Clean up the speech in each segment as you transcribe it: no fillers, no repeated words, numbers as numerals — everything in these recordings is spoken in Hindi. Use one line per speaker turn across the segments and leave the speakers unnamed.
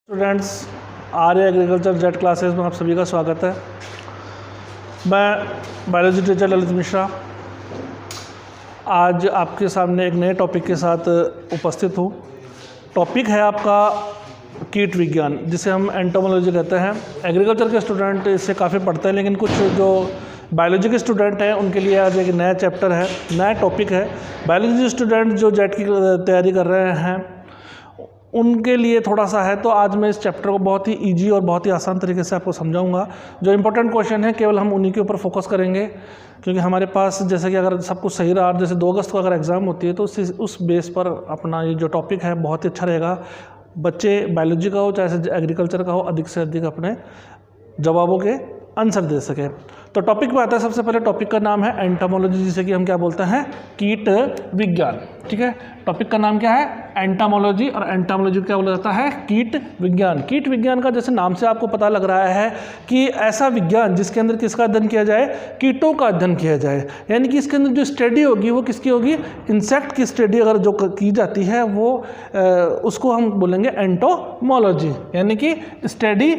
स्टूडेंट्स, आर्य एग्रीकल्चर जेट क्लासेस में आप सभी का स्वागत है। मैं बायोलॉजी टीचर ललित मिश्रा आज आपके सामने एक नए टॉपिक के साथ उपस्थित हूँ। टॉपिक है आपका कीट विज्ञान, जिसे हम एंटोमोलॉजी कहते हैं। एग्रीकल्चर के स्टूडेंट इससे काफ़ी पढ़ते हैं, लेकिन कुछ जो बायोलॉजी के स्टूडेंट हैं उनके लिए आज एक नया चैप्टर है, नया टॉपिक है। बायोलॉजी स्टूडेंट जो जेट की तैयारी कर रहे हैं उनके लिए थोड़ा सा है, तो आज मैं इस चैप्टर को बहुत ही इजी और बहुत ही आसान तरीके से आपको समझाऊंगा। जो इंपॉर्टेंट क्वेश्चन है केवल हम उन्हीं के ऊपर फोकस करेंगे, क्योंकि हमारे पास जैसे कि अगर सब कुछ सही रहा, जैसे 2 अगस्त को अगर एग्ज़ाम होती है तो उस बेस पर अपना ये जो टॉपिक है बहुत ही अच्छा रहेगा। बच्चे बायोलॉजी का हो चाहे एग्रीकल्चर का हो, अधिक से अधिक अपने जवाबों के आंसर दे सके। तो टॉपिक पे आता है। सबसे पहले टॉपिक का नाम है एंटोमोलॉजी, जिसे कि हम क्या बोलते हैं, कीट विज्ञान। ठीक है, टॉपिक का नाम क्या है, एंटोमोलॉजी। और एंटोमोलॉजी क्या बोला जाता है, कीट विज्ञान। कीट विज्ञान का जैसे नाम से आपको पता लग रहा है कि ऐसा विज्ञान जिसके अंदर किसका अध्ययन किया जाए, कीटों का अध्ययन किया जाए। यानी कि इसके अंदर जो स्टडी होगी वो किसकी होगी, इंसेक्ट की स्टडी अगर जो की जाती है वो उसको हम बोलेंगे एंटोमोलॉजी, यानी कि स्टडी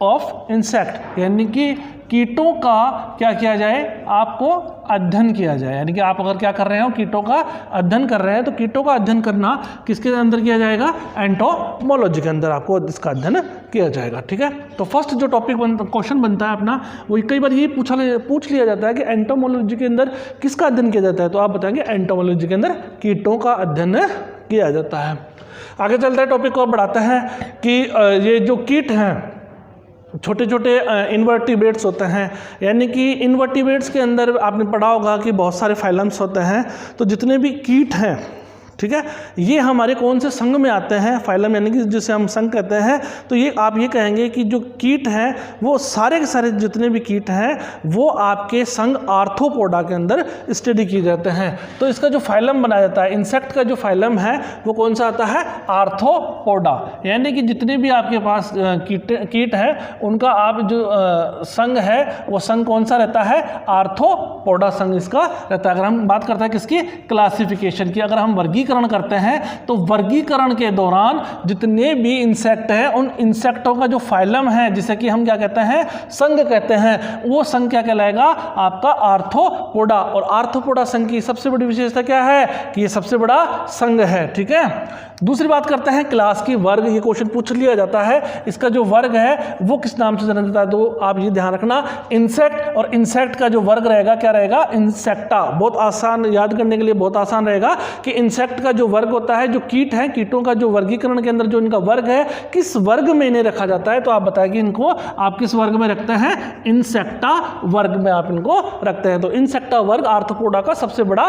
ऑफ इंसेक्ट, यानी कि कीटों का क्या किया जाए, आपको अध्ययन किया जाए। यानी कि आप अगर क्या कर रहे हो, कीटों का अध्ययन कर रहे हैं, तो कीटों का अध्ययन करना किसके अंदर किया जाएगा, एंटोमोलॉजी के अंदर आपको इसका अध्ययन किया जाएगा। ठीक है, तो फर्स्ट जो टॉपिक क्वेश्चन बनता है अपना, वो कई बार ये पूछ लिया जाता है कि एंटोमोलॉजी के अंदर किसका अध्ययन किया जाता है, तो आप बताएंगे एंटोमोलॉजी के अंदर कीटों का अध्ययन किया जाता है। आगे चलते हैं, टॉपिक को बढ़ाते हैं कि ये जो कीट हैं छोटे छोटे इन्वर्टिब्रेट्स होते हैं। यानी कि इन्वर्टिब्रेट्स के अंदर आपने पढ़ा होगा कि बहुत सारे फाइलम्स होते हैं। तो जितने भी कीट हैं, ठीक है, ये हमारे कौन से संघ में आते हैं, फाइलम, यानी कि जिसे हम संघ कहते हैं। तो ये आप ये कहेंगे कि जो कीट हैं वो सारे के सारे जितने भी कीट हैं वो आपके संघ आर्थ्रोपोडा के अंदर स्टडी किए जाते हैं। तो इसका जो फाइलम बनाया जाता है, इंसेक्ट का जो फाइलम है वो कौन सा आता है, आर्थ्रोपोडा। यानी कि जितने भी आपके पास कीट है उनका आप जो संघ है वो संघ कौन सा रहता है, आर्थ्रोपोडा संघ इसका रहता है। अगर हम बात करते हैं किसकी, क्लासिफिकेशन की, अगर हम वर्गीकरण करते हैं तो वर्गीकरण के दौरान जितने भी इंसेक्ट हैं उन इंसेक्टों का जो फाइलम है, जिसे कि हम क्या कहते हैं, संघ कहते हैं, वो संघ क्या कहलाएगा, आपका आर्थ्रोपोडा। और आर्थ्रोपोडा संघ की सबसे बड़ी विशेषता क्या है कि ये सबसे बड़ा संघ है। ठीक है, दूसरी बात करते हैं क्लास की, वर्ग। ये क्वेश्चन पूछ लिया जाता है, इसका जो वर्ग है वो किस नाम से जाना जाता है, तो आप ये ध्यान रखना, इंसेक्ट। और इंसेक्ट का जो वर्ग रहेगा क्या रहेगा, इंसेक्टा। बहुत आसान, याद करने के लिए बहुत आसान रहेगा कि इंसेक्ट का जो वर्ग होता है, जो कीट है, कीटों का जो वर्गीकरण के अंदर जो इनका वर्ग है, किस वर्ग में इन्हें रखा जाता है, तो आप बताएंगे इनको आप किस वर्ग में रखते हैं, इंसेक्टा वर्ग में आप इनको रखते हैं। तो इंसेक्टा वर्ग आर्थ्रोपोडा का सबसे बड़ा,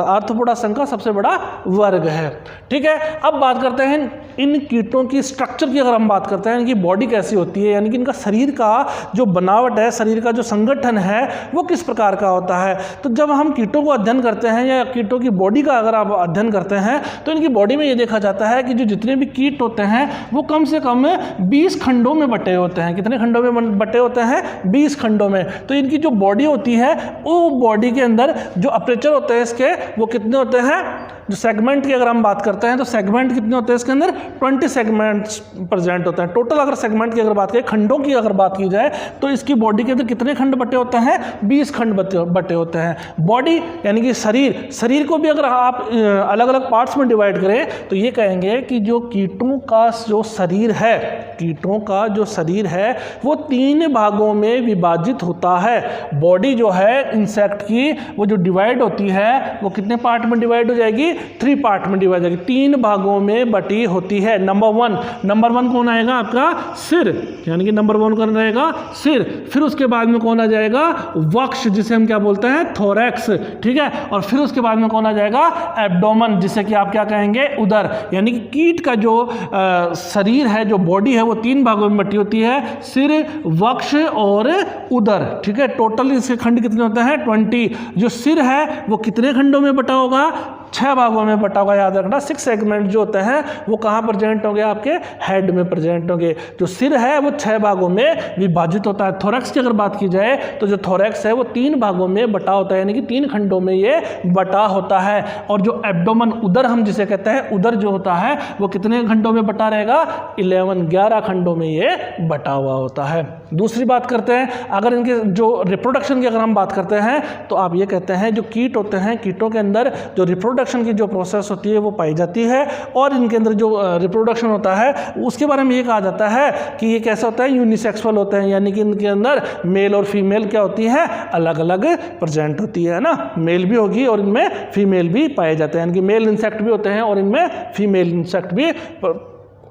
आर्थ्रोपोडा संघ का सबसे बड़ा वर्ग है। ठीक है, अब बात करते हैं इन कीटों की स्ट्रक्चर की। अगर हम बात करते हैं इनकी बॉडी कैसी होती है, यानी कि इनका शरीर का जो बनावट है, शरीर का जो संगठन है वो किस प्रकार का होता है। तो जब हम कीटों को अध्ययन करते हैं या कीटों की बॉडी का अगर आप अध्ययन करते हैं तो इनकी बॉडी में ये देखा जाता है कि जो जितने भी कीट होते हैं वो कम से कम 20 खंडों में बटे होते हैं। कितने खंडों में बटे होते हैं, 20 खंडों में। तो इनकी जो बॉडी होती है वो बॉडी के अंदर जो अपर्चर होते हैं इसके, वो कितने होते हैं, जो सेगमेंट की अगर हम बात करते हैं तो सेगमेंट कितने होते हैं इसके अंदर, 20 सेगमेंट्स प्रेजेंट होते हैं। टोटल अगर सेगमेंट की अगर बात करें, खंडों की अगर बात की जाए, तो इसकी बॉडी के अंदर कितने खंड बटे होते हैं, 20 खंड बटे होते हैं। बॉडी यानी कि शरीर को भी अगर आप अलग अलग पार्ट्स में डिवाइड करें तो ये कहेंगे कि जो कीटों का जो शरीर है, कीटों का जो शरीर है वो 3 भागों में विभाजित होता है। बॉडी जो है इंसेक्ट की वो जो डिवाइड होती है वो कितने पार्ट में डिवाइड हो जाएगी, 3 पार्ट में डिवाइड हो जाएगी, 3 भागों में बटी होती है। नंबर वन कौन आएगा, आपका सिर, यानी कि नंबर 1 कौन रहेगा, सिर। फिर उसके बाद में कौन आ जाएगा, वक्ष, जिसे हम क्या बोलते हैं, थोरैक्स। ठीक है, और फिर उसके बाद में कौन आ जाएगा, एब्डोमेन, जिसे कि आप क्या कहेंगे, उदर। यानी कि कीट का जो शरीर है, जो बॉडी है, वो 3 भागों में बटी होती है, सिर, वक्ष और उदर। ठीक है, टोटल इसके खंड कितने होते हैं, 20। जो सिर है वो कितने खंडों में बटा होगा, 6 भागों में बटा हुआ, याद रखना 6 सेगमेंट जो होते हैं वो कहाँ प्रेजेंट होंगे, आपके हेड में प्रेजेंट होंगे। जो सिर है वो 6 भागों में विभाजित होता है। थोरैक्स की अगर बात की जाए तो जो थोरैक्स है वो 3 भागों में बटा होता है, यानी कि 3 खंडों में ये बटा होता है। और जो एब्डोमेन, उदर हम जिसे कहते हैं, उदर जो होता है वो कितने खंडों में बटा रहेगा, 11 खंडों में ये बटा हुआ होता है। दूसरी बात करते हैं, अगर इनके जो रिप्रोडक्शन की अगर हम बात करते हैं तो आप ये कहते हैं जो कीट होते हैं, कीटों के अंदर जो रिप्रोडक्शन की जो प्रोसेस होती है वो पाई जाती है। और इनके अंदर जो रिप्रोडक्शन होता है उसके बारे में ये कहा जाता है कि ये कैसा होता है, यूनिसेक्सुअल होते हैं, यानी कि इनके अंदर मेल और फीमेल क्या होती है, अलग अलग प्रेजेंट होती है ना। मेल भी होगी और इनमें फीमेल भी पाए जाते हैं, यानी कि मेल इंसेक्ट भी होते हैं और इनमें फीमेल इंसेक्ट भी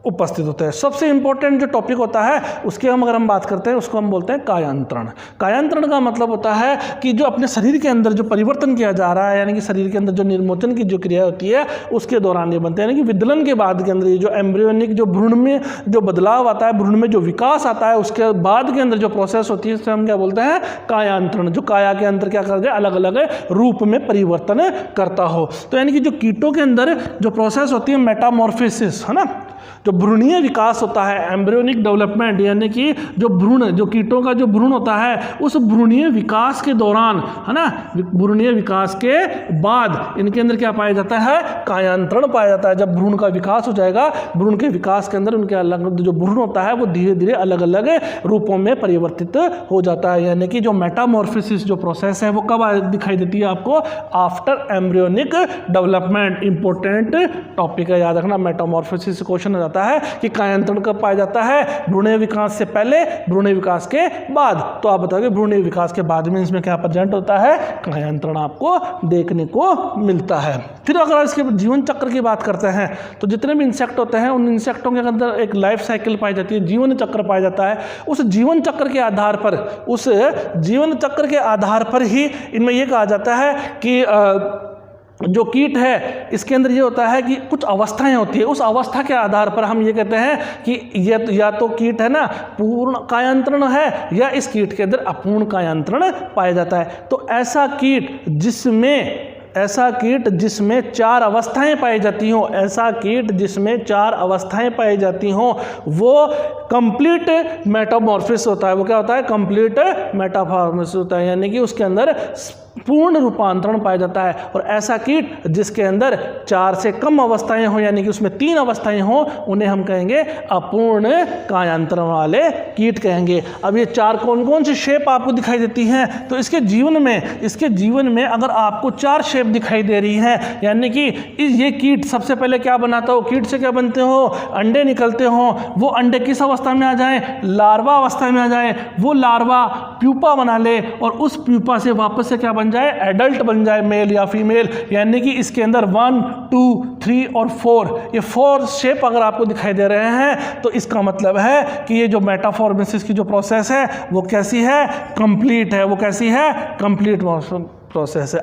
उपस्थित होते हैं। सबसे इंपॉर्टेंट जो टॉपिक होता है उसके अगर हम बात करते हैं उसको हम बोलते हैं कायांतरण। कायांतरण का मतलब होता है कि जो अपने शरीर के अंदर जो परिवर्तन किया जा रहा है, यानी कि शरीर के अंदर जो निर्मोचन की जो क्रिया होती है उसके दौरान ये बनते हैं, यानी कि विदलन के बाद के अंदर ये जो एम्ब्रियोनिक जो भ्रूण में जो बदलाव आता है, भ्रूण में जो विकास आता है, उसके बाद के अंदर जो प्रोसेस होती है उससे हम क्या बोलते हैं, कायांतरण। जो काया के अंदर क्या कर दे, अलग अलग रूप में परिवर्तन करता हो। तो यानी कि जो कीटों के अंदर जो प्रोसेस होती है मेटामॉर्फोसिस, है ना, जो भ्रूणीय विकास होता है, एम्ब्रियोनिक डेवलपमेंट, यानी कि जो भ्रूण, जो कीटों का जो भ्रूण होता है उस भ्रूणीय विकास के दौरान, है ना, भ्रूणीय विकास के बाद इनके अंदर क्या पाया जाता है, कायांतरण पाया जाता है। जब भ्रूण का विकास हो जाएगा, भ्रूण के विकास के अंदर उनके अलग जो भ्रूण होता है वो धीरे धीरे अलग अलग रूपों में परिवर्तित हो जाता है। यानी कि जो मेटामॉर्फोसिस जो प्रोसेस है वो कब दिखाई देती है आपको, after embryonic development. Important topic है, याद रखना। मेटामॉर्फोसिस क्वेश्चन जाता है कि कायांतरण कब पाया जाता है, भ्रूणीय विकास से पहले, भ्रूणीय विकास के बाद। तो आप बताओगे भ्रूणीय विकास के बाद में इसमें क्या प्रेजेंट होता है, कायांतरण आपको देखने को मिलता है। फिर अगर इसके जीवन चक्र की बात करते हैं तो जितने भी इंसेक्ट होते हैं उन इंसेक्टों के अंदर एक लाइफ साइकिल पाई जाती है, जीवन चक्र पाया जाता है। उस जीवन चक्र के आधार पर, उस जीवन चक्र के आधार पर ही इनमें यह कहा जाता है कि जो कीट है इसके अंदर ये होता है कि कुछ अवस्थाएं होती है, उस अवस्था के आधार पर हम ये कहते हैं कि या तो कीट है ना पूर्ण कायांतरण है या इस कीट के अंदर अपूर्ण कायांतरण पाया जाता है। तो ऐसा कीट जिसमें 4 अवस्थाएं पाई जाती हों, ऐसा कीट जिसमें 4 अवस्थाएं पाई जाती हों वो कंप्लीट मेटामॉर्फोसिस होता है। वो क्या होता है, कंप्लीट मेटामॉर्फोसिस होता है, यानी कि उसके अंदर पूर्ण रूपांतरण पाया जाता है। और ऐसा कीट जिसके अंदर 4 से कम अवस्थाएं हो, यानी कि उसमें 3 अवस्थाएं हो, उन्हें हम कहेंगे अपूर्ण कायांतरण वाले कीट कहेंगे। अब ये 4 कौन कौन सी शेप आपको दिखाई देती हैं, तो इसके जीवन में अगर आपको 4 शेप दिखाई दे रही हैं, यानी कि ये कीट सबसे पहले क्या बनाता हो, कीट से क्या बनते हो, अंडे निकलते हो। वो अंडे किस अवस्था में आ जाएं, लार्वा अवस्था में आ जाएं। वो लार्वा प्यूपा बना ले और उस प्यूपा से वापस से क्या बन जाए, एडल्ट बन जाए, मेल या फीमेल। यानी कि इसके अंदर 1, 2, 3 और 4, ये 4 शेप अगर आपको दिखाई दे रहे हैं तो इसका मतलब है कि ये जो मेटामॉर्फोसिस की जो प्रोसेस है वो कैसी है, कंप्लीट है। वो कैसी है, कंप्लीट प्रोसेस है।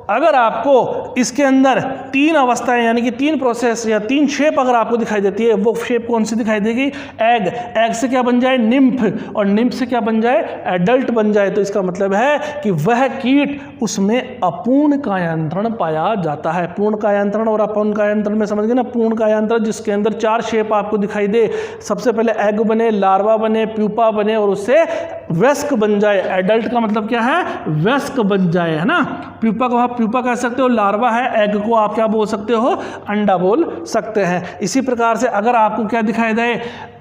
अगर आपको इसके अंदर 3 अवस्थाएं यानी कि 3 प्रोसेस या 3 शेप अगर आपको दिखाई देती है, वो शेप कौन सी दिखाई देगी, एग से क्या बन जाए, निम्फ, और निम्फ से क्या बन जाए, एडल्ट बन जाए। तो इसका मतलब है कि वह कीट, उसमें अपूर्ण कायांतरण पाया जाता है। पूर्ण कायांतरण और अपूर्ण कायांतरण में समझ गए ना। पूर्ण कायांतरण जिसके अंदर 4 शेप आपको दिखाई दे, सबसे पहले एग बने, लार्वा बने, प्यूपा बने और उससे वयस्क बन जाए। एडल्ट का मतलब क्या है, वयस्क बन जाए, है ना। प्यूपा को आप प्यूपा कह सकते हो, लार्वा है, एग को आप क्या बोल सकते हो, अंडा बोल सकते हैं। इसी प्रकार से अगर आपको क्या दिखाई दे,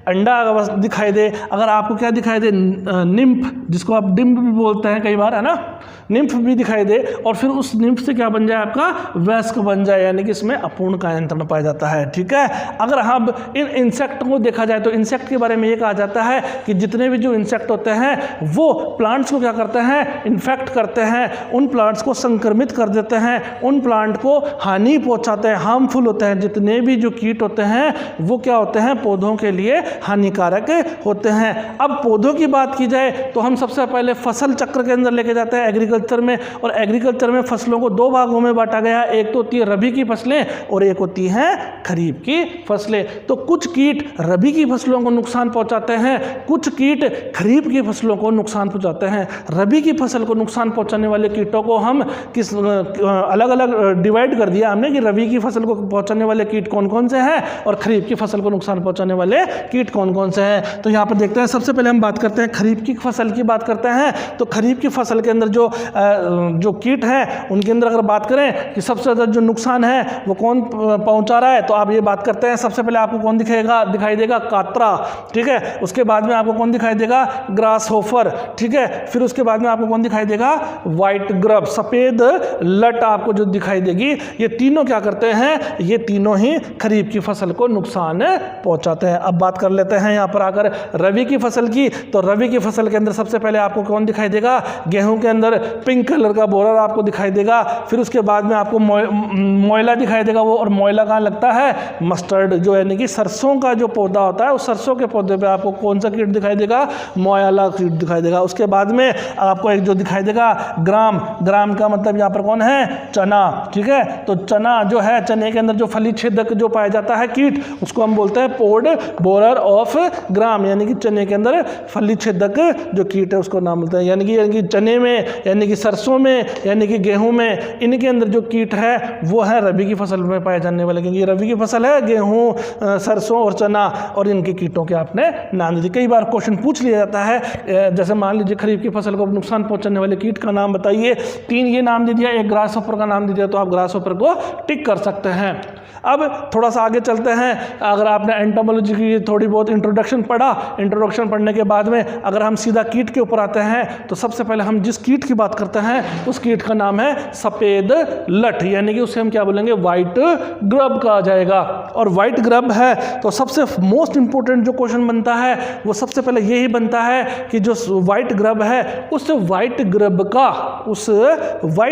अंडा दिखाई दे, अगर आपको क्या दिखाई दे, निम्फ, जिसको आप डिम्ब भी बोलते हैं कई बार, है ना, निम्फ भी दिखाई दे, और फिर उस निम्फ से क्या बन जाए, आपका वयस्क बन जाए, यानी कि इसमें अपूर्ण कायांतरण पाया जाता है। ठीक है। अगर हम इन इंसेक्ट को देखा जाए तो इंसेक्ट के बारे में ये कहा जाता है कि जितने भी जो इंसेक्ट होते हैं वो प्लांट्स को क्या करते हैं, इन्फेक्ट करते हैं, उन प्लांट्स को संक्रमित कर देते हैं, उन प्लांट को हानि पहुंचाते हैं, हार्मफुल होते हैं। जितने भी जो कीट होते हैं वो क्या होते हैं, पौधों के लिए हानिकारक होते हैं। अब पौधों की बात की जाए तो हम सबसे पहले फसल चक्र के अंदर लेके जाते हैं एग्रीकल्चर में, और एग्रीकल्चर में फसलों को दो भागों में बांटा गया है, एक तो होती है रबी की फसलें और एक होती हैं खरीफ की फसलें। तो कुछ कीट रबी की फसलों को नुकसान पहुंचाते हैं, कुछ कीट खरीफ की फसलों को नुकसान पहुंचाते हैं। रबी की फसल को नुकसान पहुंचाने वाले कीटों को हम किस अलग अलग डिवाइड कर दिया हमने कि रबी की फसल को पहुंचाने वाले कीट कौन कौन से हैं और खरीफ की फसल को नुकसान पहुंचाने वाले कीट कौन कौन से हैं। तो यहाँ पर देखते हैं, सबसे पहले हम बात करते हैं खरीफ की फसल की बात करते हैं। तो खरीफ की फसल के अंदर जो कीट हैं उनके अंदर अगर बात करें कि सबसे ज़्यादा जो नुकसान है वो कौन पहुंचा रहा है, तो आप ये बात करते हैं सबसे पहले आपको कौन दिखाई देगा, कात्रा, ठीक है। उसके बाद में आपको कौन दिखाई देगा, ग्रास होफर, ठीक है। फिर उसके बाद में आपको कौन दिखाई देगा, व्हाइट ग्रब, सफ़ेद लट आपको जो दिखाई देगी। ये तीनों क्या करते हैं, ये तीनों ही खरीफ की फसल को नुकसान पहुंचाते हैं। अब बात कर लेते हैं यहाँ पर आकर रबी की फसल की। तो रबी की फसल के अंदर सबसे पहले आपको कौन दिखाई देगा, गेहूं के अंदर पिंक कलर का बोरर आपको दिखाई देगा। फिर उसके बाद में आपको मोयला दिखाई देगा, वो और मोयला कहाँ लगता है, मस्टर्ड जो यानी कि सरसों का जो पौधा होता है उस सरसों के पौधे पे आपको कौन सा कीट दिखाई देगा, मोयला कीट दिखाई देगा। उसके बाद में आपको एक जो दिखाई देगा ग्राम, ग्राम का मतलब यहाँ पर कौन है, चना, ठीक है। तो चना जो है, चने के अंदर जो फली छेदक जो पाया जाता है कीट, उसको हम बोलते हैं पोड बोरर ऑफ ग्राम, यानी कि चने के अंदर फली छेदक जो कीट है उसको नाम बोलते हैं। यानी कि चने में, यानी कि सरसों में, यानी कि गेहूं में, इनके अंदर जो कीट है वो है रबी की फसल में पाए जाने वाले, क्योंकि ये रबी की फसल है, गेहूं, सरसों और चना, और इनके कीटों के आपने नाम दे दिए। कई बार क्वेश्चन पूछ लिया जाता है, जैसे मान लीजिए खरीफ की फसल को नुकसान पहुंचाने वाले कीट का नाम बताइए, 3 ये नाम दे दिया, एक ग्रास होपर का नाम दे दिया, तो आप ग्रास होपर को टिक कर सकते हैं। अब थोड़ा सा आगे चलते हैं। अगर आपने एंटोमोलॉजी की थोड़ी बहुत इंट्रोडक्शन पढ़ा, इंट्रोडक्शन पढ़ने के बाद में अगर हम सीधा कीट के ऊपर आते हैं, तो सबसे पहले हम जिस कीट की बात करते हैं उस कीट का नाम है सफ़ेद लठ, यानी कि उसे हम क्या बोलेंगे, वाइट ग्रब कहा जाएगा। और वाइट ग्रब है तो सबसे मोस्ट इंपॉर्टेंट जो क्वेश्चन बनता है वो सबसे पहले यही बनता है कि जो वाइट ग्रब है उस वाइट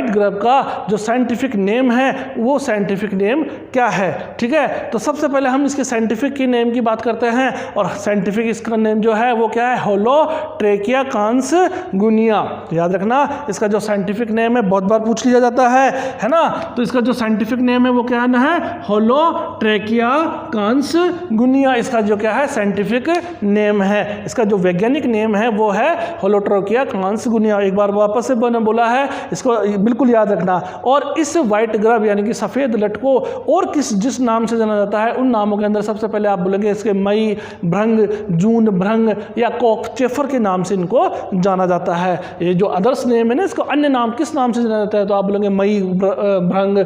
ग्रब का जो साइंटिफिक नेम है वो साइंटिफिक नेम क्या है, ठीक है। तो सबसे पहले हम इसके साइंटिफिक की नेम की बात करते हैं, और साइंटिफिक इसका नेम जो है वो क्या है, होलोट्रेकिया कांसगुनिया। याद रखना, इसका जो साइंटिफिक नेम है बहुत बार पूछ लिया जाता है ना। तो इसका जो साइंटिफिक नेम है वो क्या है, होलोट्रेकिया कांसगुनिया, इसका जो क्या है साइंटिफिक नेम है। इसका जो वैज्ञानिक नेम है वो है होलोट्रेकिया कांसगुनिया। एक बार वापस से बोला है, इसको बिल्कुल याद रखना। और इस वाइट ग्रब यानी कि सफ़ेद लट को और जिस नाम से जाना जाता है उन नामों के अंदर सबसे पहले आप बोलेंगे इसके मई भ्रंग, जून भ्रंग या कॉकचेफर के नाम से इनको जाना जाता है। ये जो अदर्स नेम है ना, इसको अन्य नाम किस नाम से जाना जाता है, तो आप बोलेंगे मई भ्रंग,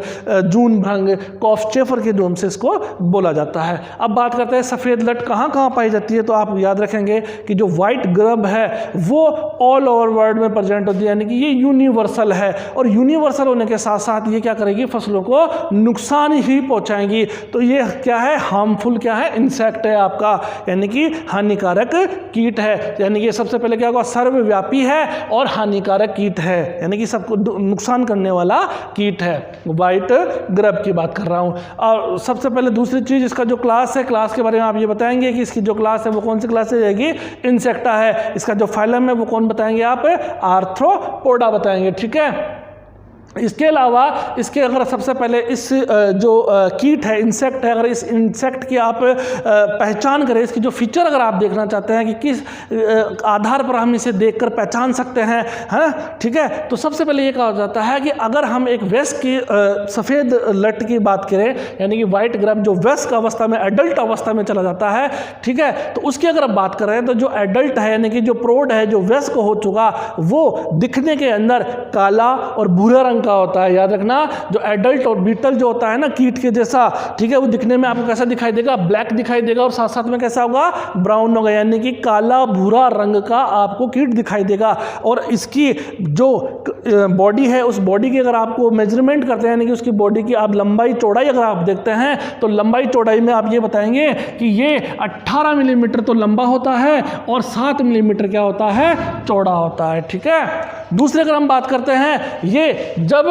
जून भ्रंग, कॉकचेफर के नाम से इसको बोला जाता है। अब बात करते हैं सफ़ेद लट कहाँ कहाँ पाई जाती है, तो आप याद रखेंगे कि जो वाइट ग्रब है वो ऑल ओवर वर्ल्ड में प्रेजेंट होती है, यानी कि ये यूनिवर्सल है। और यूनिवर्सल होने के साथ साथ ये क्या करेगी, फसलों को नुकसान ही पहुंचाएंगी। तो ये क्या है, हार्मफुल क्या है, इंसेक्ट है आपका, यानी कि हानिकारक कीट है। यानी कि सबसे पहले क्या होगा, सर्वव्यापी है और हानिकारक कीट है, यानी कि सबको नुकसान करने वाला कीट है। वाइट ग्रब की बात कर रहा हूँ। और सबसे पहले दूसरी चीज़, इसका जो क्लास है, क्लास के बारे में आप ये बताएंगे कि इसकी जो क्लास है वो कौन सी क्लास से जाएगी, इंसेक्टा है। इसका जो फाइलम है वो कौन बताएंगे आप, आर्थ्रोपोडा बताएंगे, ठीक है। इसके अलावा इसके अगर सबसे पहले इस जो कीट है, इंसेक्ट है, अगर इस इंसेक्ट की आप पहचान करें, इसकी जो फीचर अगर आप देखना चाहते हैं कि किस आधार पर हम इसे देखकर पहचान सकते हैं, है ना, ठीक है। तो सबसे पहले ये कहा जाता है कि अगर हम एक वयस्क की सफ़ेद लट की बात करें, यानी कि वाइट ग्रब जो वयस्क अवस्था में, एडल्ट अवस्था में चला जाता है, ठीक है, तो उसकी अगर आप बात करें तो जो एडल्ट है यानी कि जो प्रौढ़ है, जो वयस्क हो चुका, वो दिखने के अंदर काला और भूरा रंग का होता है। याद रखना, जो एडल्ट और बीटल जो होता है ना कीट के जैसा, ठीक है, वो दिखने में आपको कैसा दिखाई देगा, ब्लैक दिखाई देगा, और साथ साथ में कैसा होगा, ब्राउन होगा, यानी कि काला भूरा रंग का आपको कीट दिखाई देगा। और इसकी जो बॉडी है, उस बॉडी की अगर आपको मेजरमेंट करते हैं, यानी कि उसकी बॉडी की आप लंबाई चौड़ाई अगर आप देखते हैं, तो लंबाई चौड़ाई में आप ये बताएंगे कि ये 18 मिलीमीटर तो लंबा होता है और 7 मिलीमीटर क्या होता है, चौड़ा होता है, ठीक है। दूसरे अगर हम बात करते हैं, ये जब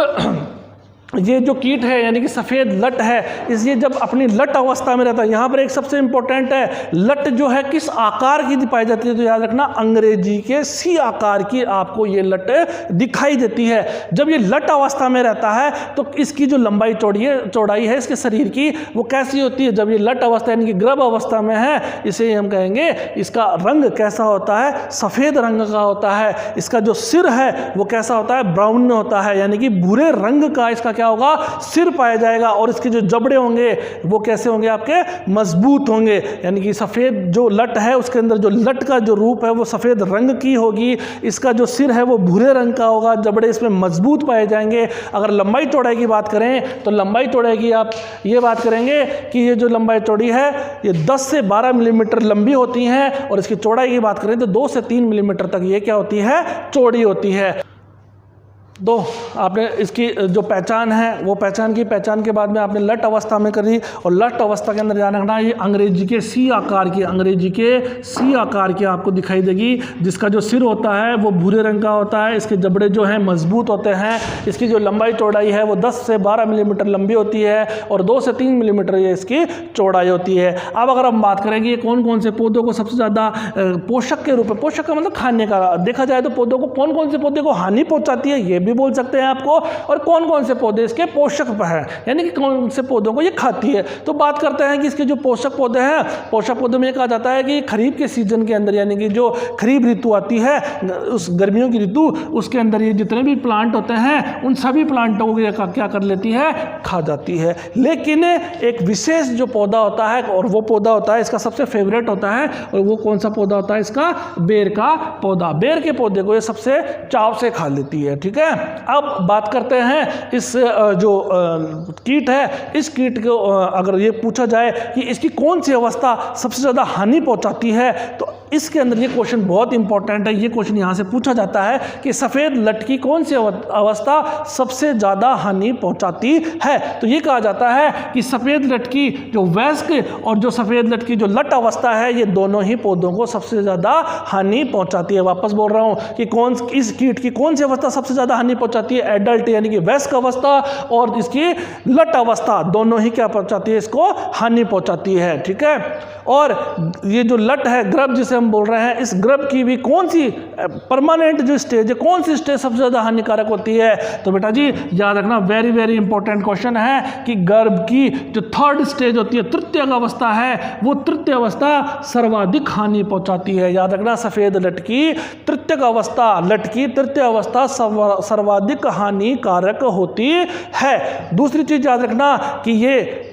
ये जो कीट है यानी कि सफ़ेद लट है, इस ये जब अपनी लट अवस्था में रहता है, यहाँ पर एक सबसे इम्पोर्टेंट है, लट जो है किस आकार की पाई जाती है, तो याद रखना अंग्रेजी के सी आकार की आपको ये लट दिखाई देती है। जब ये लट अवस्था में रहता है तो इसकी जो लंबाई चौड़ाई है इसके शरीर की वो कैसी होती है, जब ये लट अवस्था यानी कि गर्भ अवस्था में है, इसे हम कहेंगे इसका रंग कैसा होता है, सफ़ेद रंग का होता है। इसका जो सिर है वो कैसा होता है, ब्राउन होता है, यानी कि भूरे रंग का इसका क्या होगा, सिर पाया जाएगा। और इसके जो जबड़े होंगे वो कैसे होंगे, आपके मजबूत होंगे, यानी कि सफ़ेद जो लट है उसके अंदर जो लट का जो रूप है वो सफ़ेद रंग की होगी। इसका जो सिर है वो भूरे रंग का होगा, जबड़े इसमें मजबूत पाए जाएंगे। अगर लंबाई चौड़ाई की बात करें तो लंबाई चौड़ाई की आप ये बात करेंगे कि ये जो लंबाई चौड़ी है ये 10 से 12 मिलीमीटर लंबी होती हैं, और इसकी चौड़ाई की बात करें तो 2 से 3 मिलीमीटर तक ये क्या होती है, चौड़ी होती है। दो आपने इसकी जो पहचान है वो पहचान के बाद में आपने लट अवस्था में करी, और लट अवस्था के अंदर ध्यान रखना ये अंग्रेजी के सी आकार की आपको दिखाई देगी, जिसका जो सिर होता है वो भूरे रंग का होता है, इसके जबड़े जो हैं मजबूत होते हैं, इसकी जो लंबाई चौड़ाई है वो 10 से 12 मिलीमीटर लंबी होती है, और 2 से 3 मिलीमीटर ये इसकी चौड़ाई होती है। अब अगर हम बात करेंगे कौन कौन से पौधों को सबसे ज़्यादा पोषक के रूप में, पोषक का मतलब खाने का, देखा जाए तो पौधों को कौन कौन से पौधे को हानि पहुँचाती है ये भी बोल सकते हैं आपको, और कौन कौन से पौधे इसके पोषक हैं, यानी कि कौन से पौधों को ये खाती है। तो बात करते हैं कि इसके जो पोषक पौधे हैं, पोषक पौधों में कहा जाता है कि खरीफ के सीजन के अंदर, यानी कि जो खरीफ ऋतु आती है, उस गर्मियों की ऋतु, उसके अंदर ये जितने भी प्लांट होते हैं उन सभी प्लांटों को क्या कर लेती है, खा जाती है। लेकिन एक विशेष जो पौधा होता है, और वो पौधा होता है इसका सबसे फेवरेट होता है, और वो कौन सा पौधा होता है, इसका बेर का पौधा। बेर के पौधे को ये सबसे चाव से खा लेती है। ठीक है, अब बात करते हैं इस जो कीट है, इस कीट को अगर ये पूछा जाए कि इसकी कौन सी अवस्था सबसे ज़्यादा हानि पहुंचाती है, तो इसके अंदर ये क्वेश्चन बहुत इंपॉर्टेंट है। ये क्वेश्चन यहाँ से पूछा जाता है कि सफ़ेद लट की कौन सी अवस्था सबसे ज़्यादा हानि पहुंचाती है। तो ये कहा जाता है कि सफ़ेद लट की जो वयस्क और जो सफ़ेद लट की जो लट अवस्था है, ये दोनों ही पौधों को सबसे ज़्यादा हानि पहुंचाती है। वापस बोल रहा हूँ कि इस कीट की कौन सी अवस्था सबसे ज़्यादा हानि पहुंचाती है, एडल्ट यानी कि वयस्क अवस्था, और इसकी लट अवस्था, दोनों ही क्या पहुंचाती है, इसको हानि पहुंचाती है। ठीक है, और ये जो लट है, गर्भ जिसे हम बोल रहे हैं, इस गर्भ की भी कौन सी परमानेंट जो स्टेज है, कौन सी स्टेज सबसे ज़्यादा हानिकारक होती है, तो बेटा जी याद रखना, वेरी वेरी इंपॉर्टेंट क्वेश्चन है कि गर्भ की जो थर्ड स्टेज होती है, तृतीयक अवस्था है, वो तृतीय अवस्था सर्वाधिक हानि पहुंचाती है। याद रखना, सफ़ेद लट की तृतीयक अवस्था, लट की तृतीय अवस्था सर्वाधिक हानिकारक होती है। दूसरी चीज़ याद रखना कि ये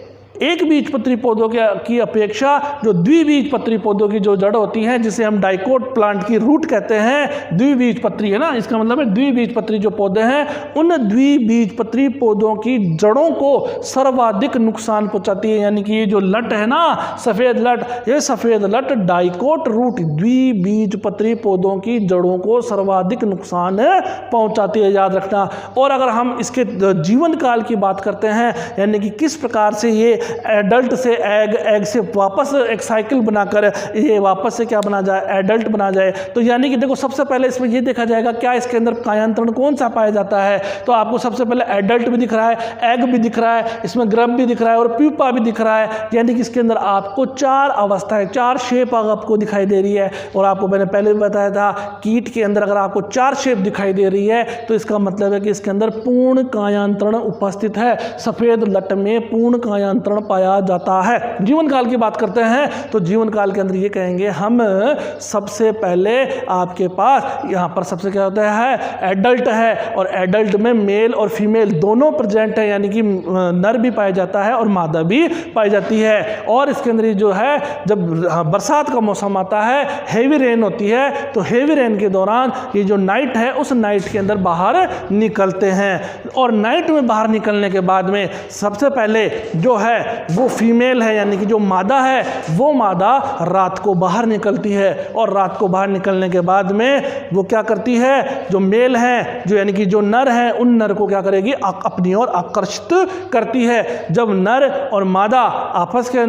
एक बीजपत्री पौधों की अपेक्षा जो द्विबीजपत्री पौधों की जो जड़ होती हैं, जिसे हम डाइकोट प्लांट की रूट कहते हैं, द्विबीजपत्री है ना, इसका मतलब है द्विबीजपत्री जो पौधे हैं, उन द्विबीजपत्री पौधों की जड़ों को सर्वाधिक नुकसान पहुंचाती है। यानी कि ये जो लट है ना, सफ़ेद लट, ये सफ़ेद लट डाइकोट रूट द्विबीजपत्री पौधों की जड़ों को सर्वाधिक नुकसान पहुँचाती है, याद रखना। और अगर हम इसके जीवन काल की बात करते हैं, यानी कि किस प्रकार से ये एडल्ट से एग से वापस एक साइकिल बनाकर ये वापस से क्या बना जाए, एडल्ट बना जाए, तो यानी कि देखो सबसे पहले इसमें ये देखा जाएगा क्या इसके अंदर कायांतरण कौन सा पाया जाता है। तो आपको सबसे पहले एडल्ट भी दिख रहा है, एग भी दिख रहा है, इसमें गर्भ भी दिख रहा है और प्यूपा भी दिख रहा है, यानी कि इसके अंदर आपको 4 अवस्थाएं, 4 शेप आपको दिखाई दे रही है। और आपको मैंने पहले भी बताया था, कीट के अंदर अगर आपको 4 शेप दिखाई दे रही है तो इसका मतलब है कि इसके अंदर पूर्ण कायांतरण उपस्थित है। सफ़ेद लट में पूर्ण कायांतरण पाया जाता है। जीवन काल की बात करते हैं तो जीवन काल के अंदर ये कहेंगे हम, सबसे पहले आपके पास यहाँ पर सबसे क्या होता है, एडल्ट है, और एडल्ट में मेल और फीमेल दोनों प्रेजेंट है, यानी कि नर भी पाया जाता है और मादा भी पाई जाती है। और इसके अंदर जो है, जब बरसात का मौसम आता है, हेवी रेन होती है, तो हेवी रेन के दौरान ये जो नाइट है, उस नाइट के अंदर बाहर निकलते हैं। और नाइट में बाहर निकलने के बाद में सबसे पहले जो है वो फीमेल है, यानी कि जो मादा है, वो मादा रात को बाहर निकलती है, और रात को बाहर निकलने के बाद में वो क्या करती है, जो मेल है, जो यानी कि जो नर है, उन नर को क्या करेगी, अपनी ओर आकर्षित करती है। जब नर और मादा आपस के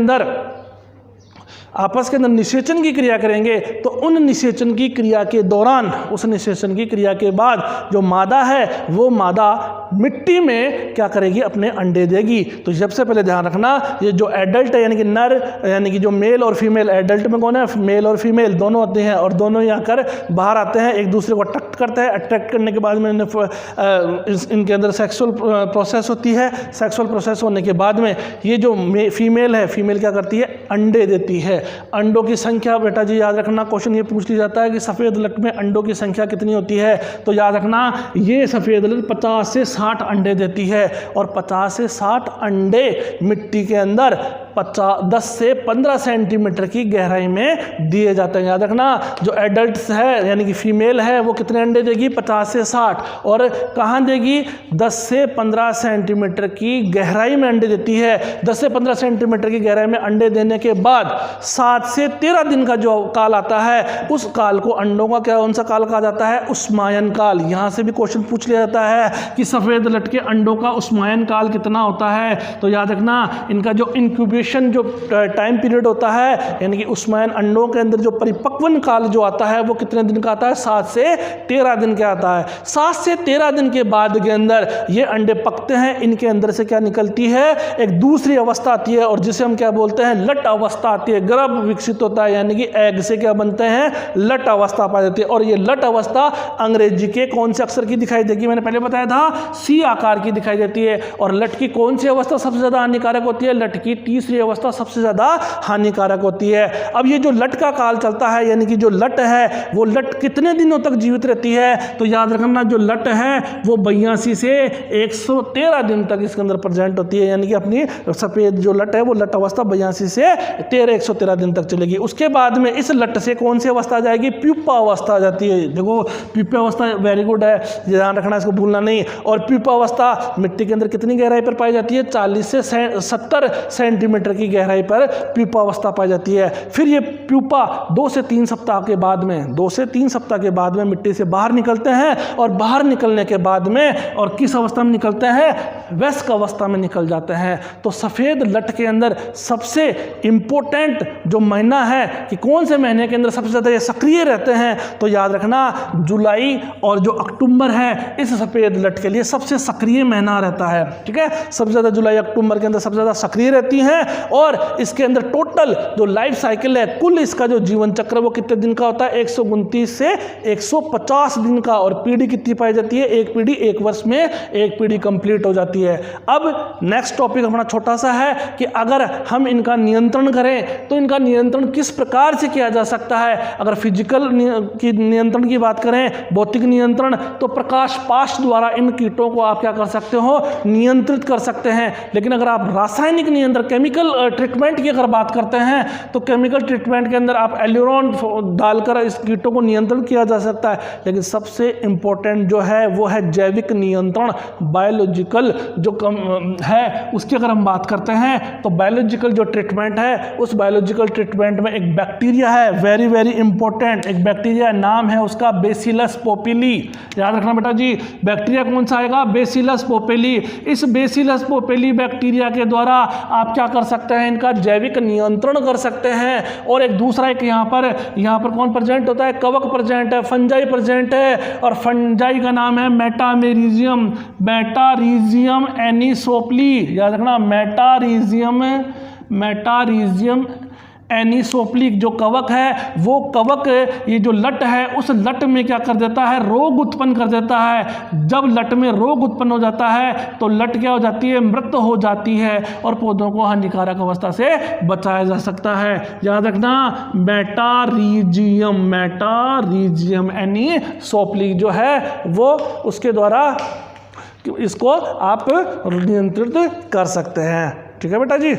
अंदर निषेचन की क्रिया करेंगे, तो उन निषेचन की क्रिया के दौरान, उस निषेचन की क्रिया के बाद जो मादा है, वो मादा मिट्टी में क्या करेगी, अपने अंडे देगी। तो सबसे पहले ध्यान रखना, ये जो एडल्ट है यानी कि नर, यानी कि जो मेल और फीमेल, एडल्ट में कौन है, मेल और फीमेल दोनों होते हैं, और दोनों ही आकर बाहर आते हैं, एक दूसरे को अट्रैक्ट करते हैं। अट्रैक्ट करने के बाद में इनके अंदर सेक्सुअल प्रोसेस होती है। सेक्सुअल प्रोसेस होने के बाद में ये जो फीमेल है, फीमेल क्या करती है, अंडे देती है। अंडों की संख्या बेटा जी याद रखना, क्वेश्चन ये पूछ लिया जाता है कि सफ़ेद लट में अंडों की संख्या कितनी होती है। तो याद रखना, ये सफ़ेद लट 50 से 60 अंडे देती है, और 50 से 60 अंडे मिट्टी के अंदर 10 से 15 सेंटीमीटर की गहराई में दिए जाते हैं। याद रखना, जो एडल्ट्स है यानी कि फीमेल है वो कितने अंडे देगी, 50 से 60, और कहाँ देगी, 10 से 15 सेंटीमीटर की गहराई में अंडे देती है। 10 से 15 सेंटीमीटर की गहराई में अंडे देने के बाद 7 से 13 दिन का जो काल आता है, उस काल को अंडों का कौन सा काल कहा जाता है, उस्मायन काल। यहाँ से भी क्वेश्चन पूछ लिया जाता है कि सफ़ेद लट के अंडों का उस्मायन काल कितना होता है। तो याद रखना, इनका जो इंक्यूबेशन जो टाइम पीरियड होता है, यानी कि उस्मायन अंडों के अंदर जो परिपक्वन काल जो आता है वो कितने दिन का आता है, 7 से 13 दिन का आता है। 7 से 13 दिन के बाद के अंदर ये अंडे पकते हैं, इनके अंदर से क्या निकलती है, एक दूसरी अवस्था आती है, और जिसे हम क्या बोलते हैं, लट अवस्था आती है। गर्भ विकसित होता है, यानी कि एग से क्या बनते हैं, लट अवस्था पाई जाती है। और ये लट अवस्था अंग्रेजी के कौन से अक्षर की दिखाई देगी, मैंने पहले बताया था, सी आकार की दिखाई देती है। और लट की कौन सी अवस्था सबसे ज़्यादा हानिकारक होती है, लट की तीसरी अवस्था सबसे ज़्यादा हानिकारक होती है। अब ये जो लट का काल चलता है, यानी कि जो लट है वो लट कितने दिनों तक जीवित रहती है, तो याद रखना, जो लट है वो 82 से 113 दिन तक इसके अंदर प्रेजेंट होती है। यानी कि अपनी सफ़ेद जो लट है वो लट अवस्था 82 से 113 दिन तक चलेगी। उसके बाद में इस लट से कौन सी अवस्था आ जाएगी, प्यूपा अवस्था आ जाती है। देखो प्यूपा अवस्था वेरी गुड है, ध्यान रखना, इसको भूलना नहीं। और प्यूपा अवस्था मिट्टी के अंदर कितनी गहराई पर पाई जाती है, 40 से 70 सेंटीमीटर की गहराई पर प्यूपा अवस्था पाई जाती है। फिर ये प्यूपा 2 से 3 सप्ताह के बाद में, 2 से 3 सप्ताह के बाद में मिट्टी से बाहर निकलते हैं, और बाहर निकलने के बाद में और किस अवस्था में निकलते हैं, वयस्क अवस्था में निकल जाते हैं। तो सफ़ेद लट के अंदर सबसे इम्पोर्टेंट जो महीना है कि कौन से महीने के अंदर सबसे ज़्यादा ये सक्रिय रहते हैं, तो याद रखना, जुलाई और जो अक्टूबर है इस सफ़ेद लट के लिए सबसे सक्रिय महीना रहता है। ठीक है, सबसे ज़्यादा जुलाई अक्टूबर के अंदर सबसे ज़्यादा सक्रिय रहती हैं। और इसके अंदर टोटल जो लाइफ साइकिल है, कुल इसका जो जीवन चक्र वो कितने दिन का होता है, 129 से 150 दिन का। और पीढ़ी कितनी पाई जाती है, एक पीढ़ी, 1 वर्ष में एक पीढ़ी कंप्लीट हो जाती है। अब नेक्स्ट टॉपिक हमारा छोटा सा है कि अगर हम इनका नियंत्रण करें तो इनका नियंत्रण किस प्रकार से किया जा सकता है। अगर फिजिकल की नियंत्रण की बात करें, भौतिक नियंत्रण, तो प्रकाश पाश द्वारा इन कीटों को आप क्या कर सकते हो, नियंत्रित कर सकते हैं। लेकिन अगर आप रासायनिक नियंत्रण, केमिकल ट्रीटमेंट की अगर बात करते हैं, तो केमिकल ट्रीटमेंट के अंदर आप एल्यूरोन डालकर इस कीटों को नियंत्रण किया जा सकता है। लेकिन सबसे इंपॉर्टेंट जो है वो है जैविक नियंत्रण, बायोलॉजिकल जो है उसकी अगर हम बात करते हैं, तो बायोलॉजिकल जो ट्रीटमेंट है, उस बायोलॉजिकल ट्रीटमेंट में एक बैक्टीरिया है, वेरी वेरी इंपॉर्टेंट, एक बैक्टीरिया, नाम है उसका बेसिलस पोपेली। याद रखना बेटा जी, बैक्टीरिया कौन सा आएगा, बेसिलस पोपेली। इस बेसिलस पोपेली बैक्टीरिया के द्वारा आप क्या कर सकते हैं, इनका जैविक नियंत्रण कर सकते हैं। और एक दूसरा एक यहाँ पर कौन प्रेजेंट होता है, कवक प्रेजेंट है, फंजाई प्रेजेंट है, और फंजाई का नाम है मेटामेरिजियम, मेटारिजियम एनिसोप्ली। याद रखना, मेटारिजियम एनिसोप्लिक जो कवक है, वो कवक ये जो लट है उस लट में क्या कर देता है, रोग उत्पन्न कर देता है। जब लट में रोग उत्पन्न हो जाता है तो लट क्या हो जाती है, मृत हो जाती है, और पौधों को हानिकारक अवस्था से बचाया जा सकता है। याद रखना, मेटारिजियम एनिसोप्लिक जो है वो उसके द्वारा इसको आप नियंत्रित कर सकते हैं। ठीक है बेटा जी।